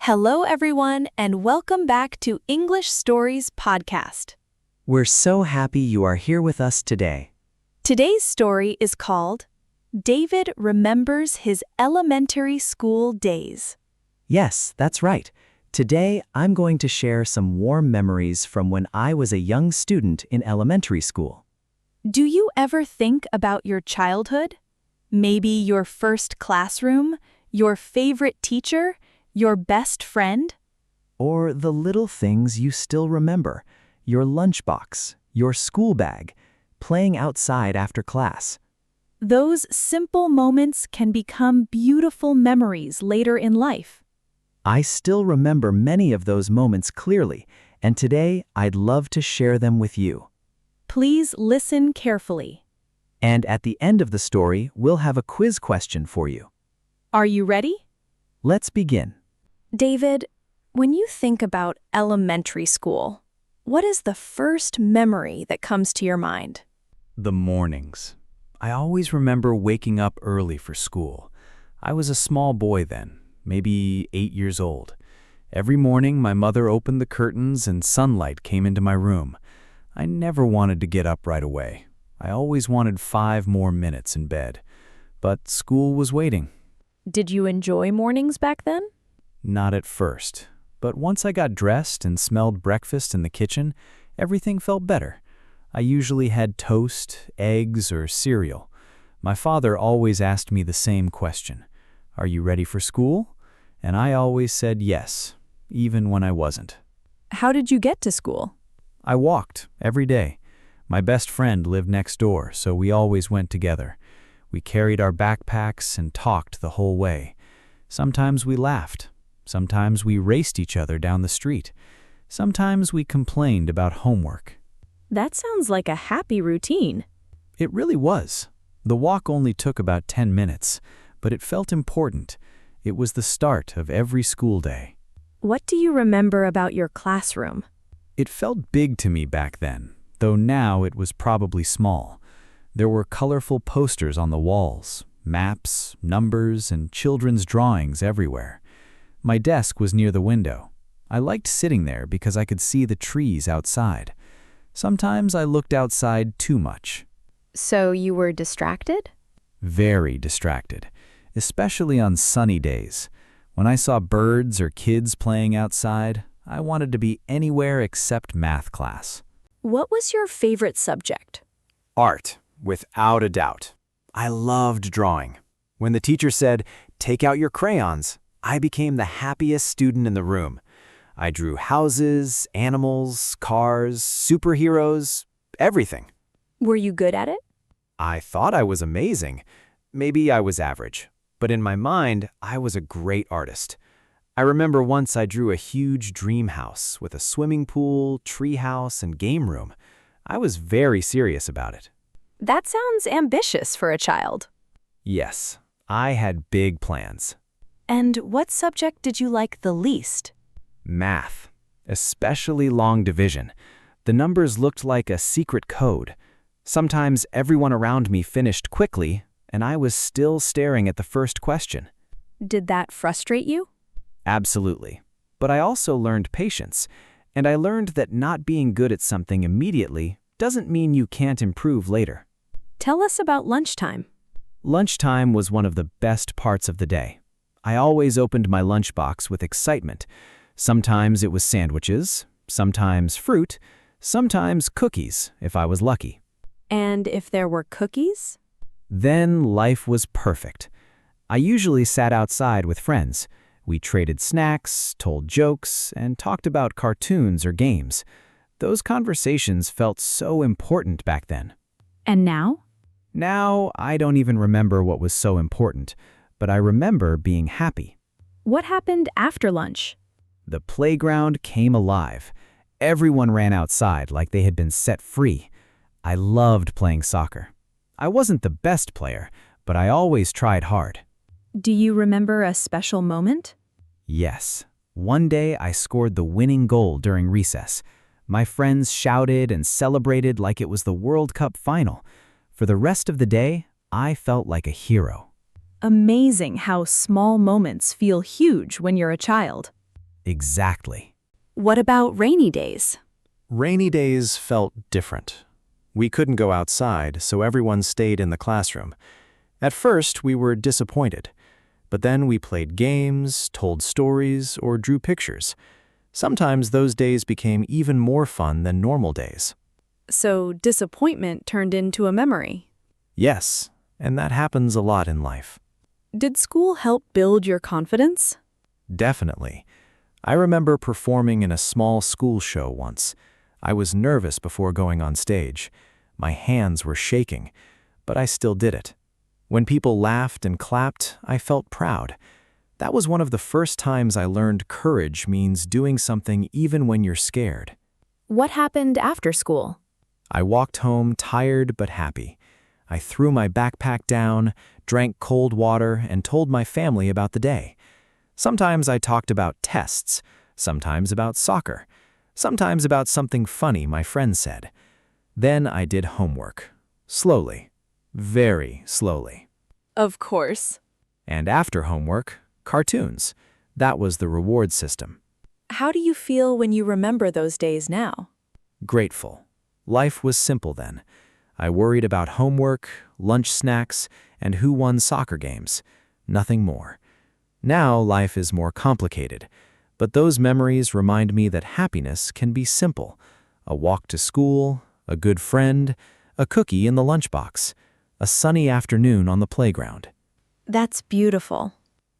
Hello, everyone, and welcome back to English Stories Podcast. We're so happy you are here with us today. Today's story is called David Remembers His Elementary School Days. Yes, that's right. Today, I'm going to share some warm memories from when I was a young student in elementary school. Do you ever think about your childhood? Maybe your first classroom, your favorite teacher, your best friend? Or the little things you still remember, your lunchbox, your school bag, playing outside after class. Those simple moments can become beautiful memories later in life. I still remember many of those moments clearly, and today I'd love to share them with you. Please listen carefully. And at the end of the story, we'll have a quiz question for you. Are you ready? Let's begin. David, when you think about elementary school, what is the first memory that comes to your mind? The mornings. I always remember waking up early for school. I was a small boy then, maybe 8 years old. Every morning, my mother opened the curtains and sunlight came into my room. I never wanted to get up right away. I always wanted 5 more minutes in bed. But school was waiting. Did you enjoy mornings back then? Not at first. But once I got dressed and smelled breakfast in the kitchen, everything felt better. I usually had toast, eggs, or cereal. My father always asked me the same question. Are you ready for school? And I always said yes, even when I wasn't. How did you get to school? I walked every day. My best friend lived next door, so we always went together. We carried our backpacks and talked the whole way. Sometimes we laughed. Sometimes we raced each other down the street. Sometimes we complained about homework. That sounds like a happy routine. It really was. The walk only took about 10 minutes, but it felt important. It was the start of every school day. What do you remember about your classroom? It felt big to me back then, though now it was probably small. There were colorful posters on the walls, maps, numbers, and children's drawings everywhere. My desk was near the window. I liked sitting there because I could see the trees outside. Sometimes I looked outside too much. So you were distracted? Very distracted, especially on sunny days. When I saw birds or kids playing outside, I wanted to be anywhere except math class. What was your favorite subject? Art, without a doubt. I loved drawing. When the teacher said, "Take out your crayons," I became the happiest student in the room. I drew houses, animals, cars, superheroes, everything. Were you good at it? I thought I was amazing. Maybe I was average. But in my mind, I was a great artist. I remember once I drew a huge dream house with a swimming pool, tree house, and game room. I was very serious about it. That sounds ambitious for a child. Yes, I had big plans. And what subject did you like the least? Math, especially long division. The numbers looked like a secret code. Sometimes everyone around me finished quickly, and I was still staring at the first question. Did that frustrate you? Absolutely. But I also learned patience, and I learned that not being good at something immediately doesn't mean you can't improve later. Tell us about lunchtime. Lunchtime was one of the best parts of the day. I always opened my lunchbox with excitement. Sometimes it was sandwiches, sometimes fruit, sometimes cookies, if I was lucky. And if there were cookies? Then life was perfect. I usually sat outside with friends. We traded snacks, told jokes, and talked about cartoons or games. Those conversations felt so important back then. And now? Now, I don't even remember what was so important, but I remember being happy. What happened after lunch? The playground came alive. Everyone ran outside like they had been set free. I loved playing soccer. I wasn't the best player, but I always tried hard. Do you remember a special moment? Yes. One day I scored the winning goal during recess. My friends shouted and celebrated like it was the World Cup final. For the rest of the day, I felt like a hero. Amazing how small moments feel huge when you're a child. Exactly. What about rainy days? Rainy days felt different. We couldn't go outside, so everyone stayed in the classroom. At first, we were disappointed, but then we played games, told stories, or drew pictures. Sometimes those days became even more fun than normal days. So disappointment turned into a memory. Yes, and that happens a lot in life. Did school help build your confidence? Definitely. I remember performing in a small school show once. I was nervous before going on stage. My hands were shaking, but I still did it. When people laughed and clapped, I felt proud. That was one of the first times I learned courage means doing something even when you're scared. What happened after school? I walked home tired but happy. I threw my backpack down, drank cold water, and told my family about the day. Sometimes I talked about tests, sometimes about soccer, sometimes about something funny my friend said. Then I did homework. Slowly. Very slowly. Of course. And after homework, cartoons. That was the reward system. How do you feel when you remember those days now? Grateful. Life was simple then. I worried about homework, lunch snacks, and who won soccer games. Nothing more. Now life is more complicated, but those memories remind me that happiness can be simple. A walk to school, a good friend, a cookie in the lunchbox, a sunny afternoon on the playground. That's beautiful.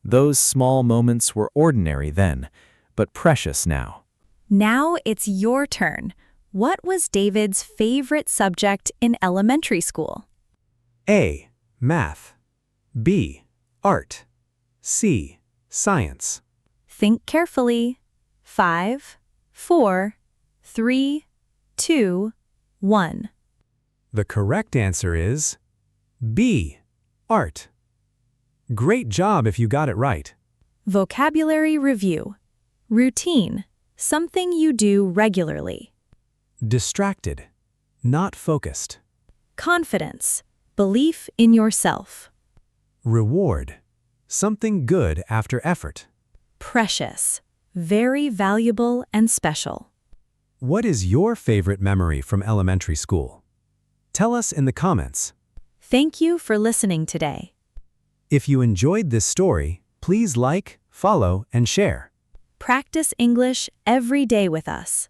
Those small moments were ordinary then, but precious now. Now it's your turn. What was David's favorite subject in elementary school? A. Math. B. Art. C. Science. Think carefully. 5, 4, 3, 2, 1. The correct answer is B. Art. Great job if you got it right. Vocabulary review. Routine. Something you do regularly. Distracted. Not focused. Confidence. Belief in yourself. Reward. Something good after effort. Precious. Very valuable and special. What is your favorite memory from elementary school? Tell us in the comments. Thank you for listening today. If you enjoyed this story, please like, follow, and share. Practice English every day with us.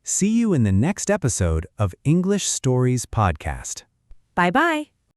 See you in the next episode of English Stories Podcast. Bye-bye.